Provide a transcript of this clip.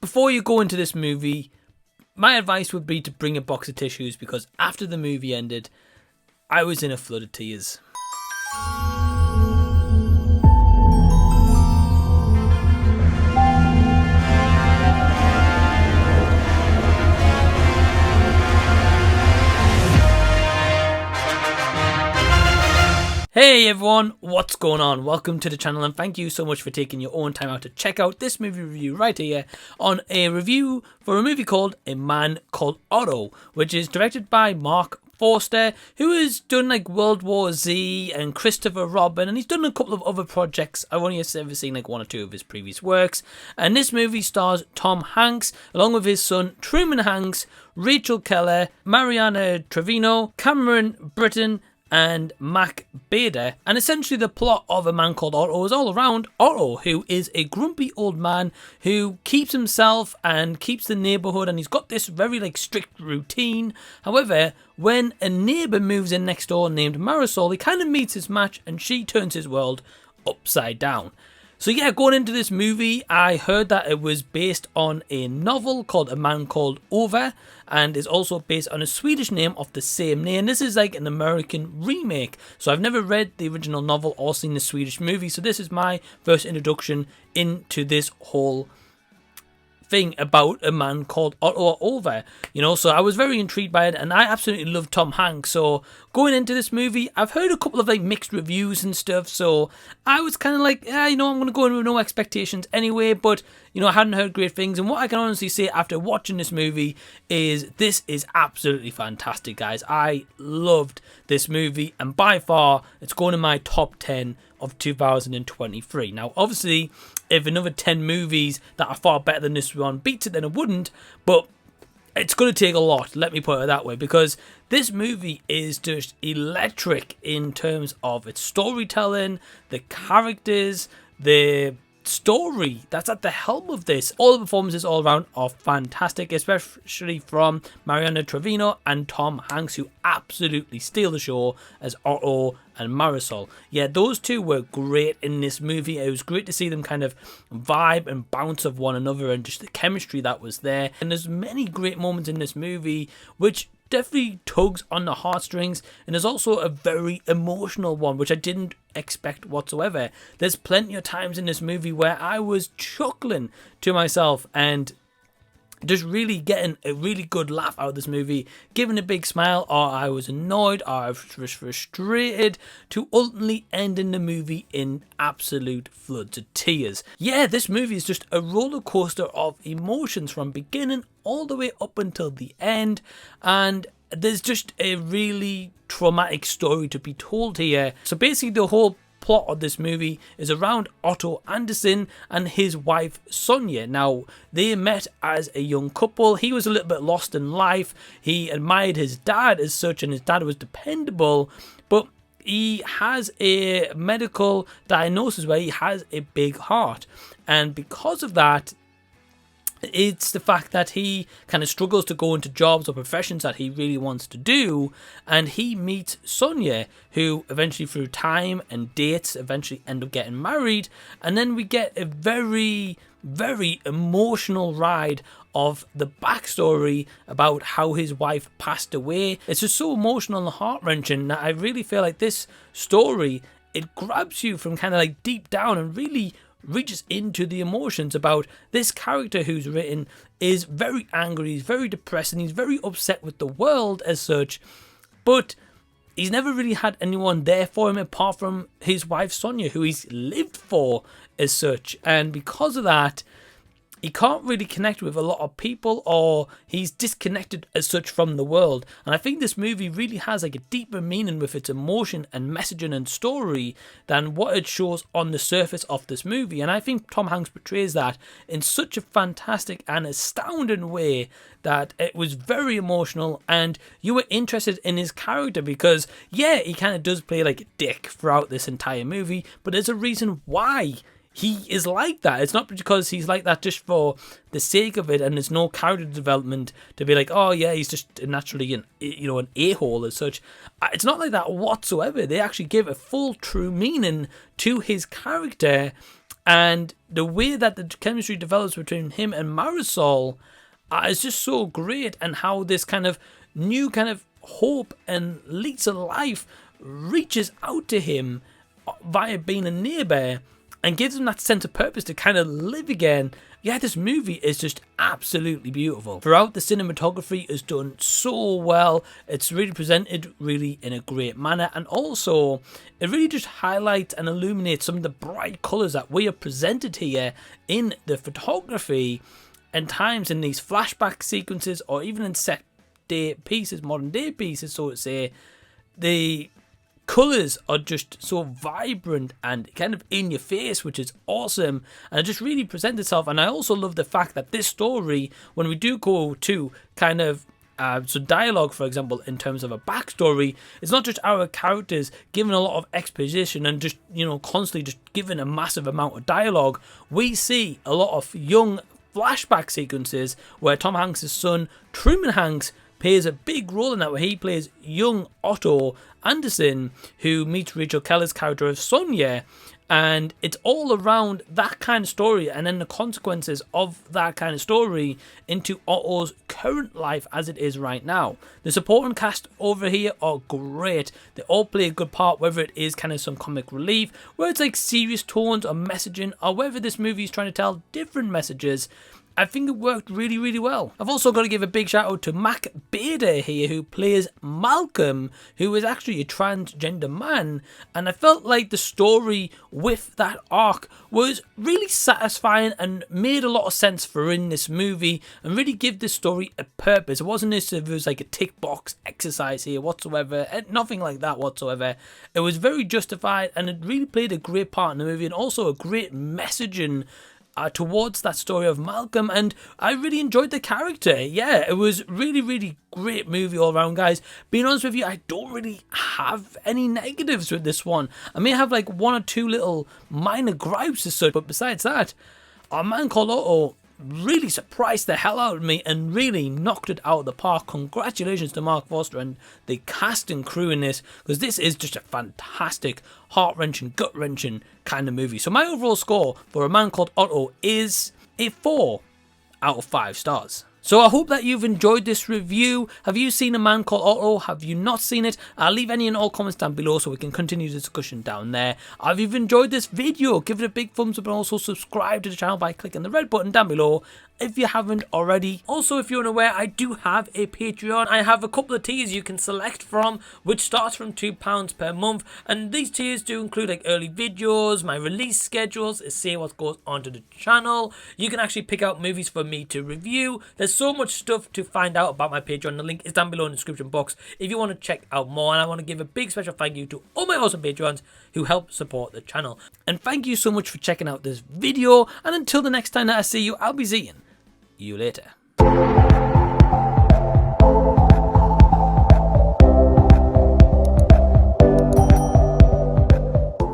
before you go into this movie, my advice would be to bring a box of tissues, because after the movie ended, I was in a flood of tears. Hey everyone, what's going on? Welcome to the channel, and thank you so much for taking your own time out to check out this movie review right here on a review for a movie called A Man Called Otto, which is directed by Marc Forster, who has done like World War Z and Christopher Robin, and he's done a couple of other projects. I've only ever seen like one or two of his previous works, and this movie stars Tom Hanks along with his son Truman Hanks, Rachel Keller, Mariana Treviño, Cameron Britton, and Mac Bader. And essentially the plot of A Man Called Otto is all around Otto, who is a grumpy old man who keeps himself and keeps the neighbourhood, and he's got this very like strict routine. However, when a neighbour moves in next door named Marisol, he kind of meets his match and she turns his world upside down. So yeah, going into this movie, I heard that it was based on a novel called A Man Called Ove, and is also based on a Swedish name of the same name. This is like an American remake, so I've never read the original novel or seen the Swedish movie, so this is my first introduction into this whole thing about A Man Called Otto Ove, you know. So I was very intrigued by it, and I absolutely love Tom Hanks. So going into this movie, I've heard a couple of like mixed reviews and stuff, so I was kind of like, yeah, you know, I'm going to go in with no expectations anyway. But you know, I hadn't heard great things, and what I can honestly say after watching this movie is this is absolutely fantastic, guys. I loved this movie, and by far it's going in my top 10 of 2023. Now obviously, if another 10 movies that are far better than this one beats it, then it wouldn't, but it's going to take a lot, let me put it that way, because this movie is just electric in terms of its storytelling, the characters, the story that's at the helm of this. All the performances all around are fantastic, especially from Mariana Treviño and Tom Hanks, who absolutely steal the show as Otto and Marisol. Yeah, those two were great in this movie. It was great to see them kind of vibe and bounce off one another, and just the chemistry that was there. And there's many great moments in this movie which definitely tugs on the heartstrings, and there's also a very emotional one which I didn't expect whatsoever. There's plenty of times in this movie where I was chuckling to myself and just really getting a really good laugh out of this movie, giving a big smile, or I was annoyed, or I was frustrated, to ultimately ending the movie in absolute floods of tears. Yeah, this movie is just a roller coaster of emotions from beginning all the way up until the end, and there's just a really traumatic story to be told here. So basically the whole plot of this movie is around Otto Anderson and his wife Sonia. Now, they met as a young couple. He was a little bit lost in life. He admired his dad as such, and his dad was dependable, but he has a medical diagnosis where he has a big heart, and because of that, it's the fact that he kind of struggles to go into jobs or professions that he really wants to do, and he meets Sonia, who eventually through time and dates eventually end up getting married, and then we get a very, very emotional ride of the backstory about how his wife passed away. It's just so emotional and heart-wrenching that I really feel like this story, it grabs you from kind of like deep down and really reaches into the emotions about this character who's written is very angry, he's very depressed, and he's very upset with the world as such, but he's never really had anyone there for him apart from his wife Sonia, who he's lived for as such, and because of that, he can't really connect with a lot of people, or he's disconnected as such from the world. And I think this movie really has like a deeper meaning with its emotion and messaging and story than what it shows on the surface of this movie. And I think Tom Hanks portrays that in such a fantastic and astounding way that it was very emotional, and you were interested in his character because, yeah, he kind of does play like a dick throughout this entire movie, but there's a reason why he is like that. It's not because he's like that just for the sake of it, and there's no character development to be like, oh yeah, he's just naturally an a-hole as such. It's not like that whatsoever. They actually give a full true meaning to his character, And the way that the chemistry develops between him and Marisol is just so great, and how this kind of new kind of hope and lease of life reaches out to him via being a neighbour and gives him that sense of purpose to kind of live again. Yeah, this movie is just absolutely beautiful. Throughout, the cinematography is done so well. It's really presented really in a great manner, and also it really just highlights and illuminates some of the bright colours that we are presented here in the photography, and times in these flashback sequences, or even in set day pieces, modern day pieces, so to say. The colours are just so vibrant and kind of in your face, which is awesome, and it just really presents itself. And I also love the fact that this story, when we do go to kind of so dialogue, for example, in terms of a backstory, it's not just our characters giving a lot of exposition and just, you know, constantly just giving a massive amount of dialogue. We see a lot of young flashback sequences where Tom Hanks' son, Truman Hanks, plays a big role in that, where he plays young Otto Anderson, who meets Rachel Keller's character of Sonia. And it's all around that kind of story, and then the consequences of that kind of story into Otto's current life as it is right now. The supporting cast over here are great. They all play a good part, whether it is kind of some comic relief, whether it's like serious tones or messaging, or whether this movie is trying to tell different messages. I think it worked really, really well. I've also got to give a big shout out to Mac Bader here, who plays Malcolm, who is actually a transgender man. And I felt like the story with that arc was really satisfying and made a lot of sense for in this movie, and really give this story a purpose. It wasn't as if it was like a tick box exercise here whatsoever, nothing like that whatsoever. It was very justified, and it really played a great part in the movie, and also a great messaging towards that story of Malcolm, and I really enjoyed the character. Yeah, it was really, really great movie all around, guys. Being honest with you, I don't really have any negatives with this one. I may have like one or two little minor gripes as such, but besides that, A Man Called Otto really surprised the hell out of me and really knocked it out of the park. Congratulations to Marc Forster and the cast and crew in this, because this is just a fantastic, heart-wrenching, gut-wrenching kind of movie. So my overall score for A Man Called Otto is a 4 out of 5 stars. So I hope that you've enjoyed this review. Have you seen A Man Called Otto? Have you not seen it? Leave any and all comments down below so we can continue the discussion down there. If you've enjoyed this video, give it a big thumbs up, and also subscribe to the channel by clicking the red button down below if you haven't already. Also, if you're unaware, I do have a Patreon. I have a couple of tiers you can select from, which starts from £2 per month, and these tiers do include like early videos, my release schedules, say what goes onto the channel. You can actually pick out movies for me to review. There's so much stuff to find out about my Patreon. The link is down below in the description box if you want to check out more. And I want to give a big special thank you to all my awesome Patreons who help support the channel. And thank you so much for checking out this video, and until the next time that I see you, I'll be seeing you later.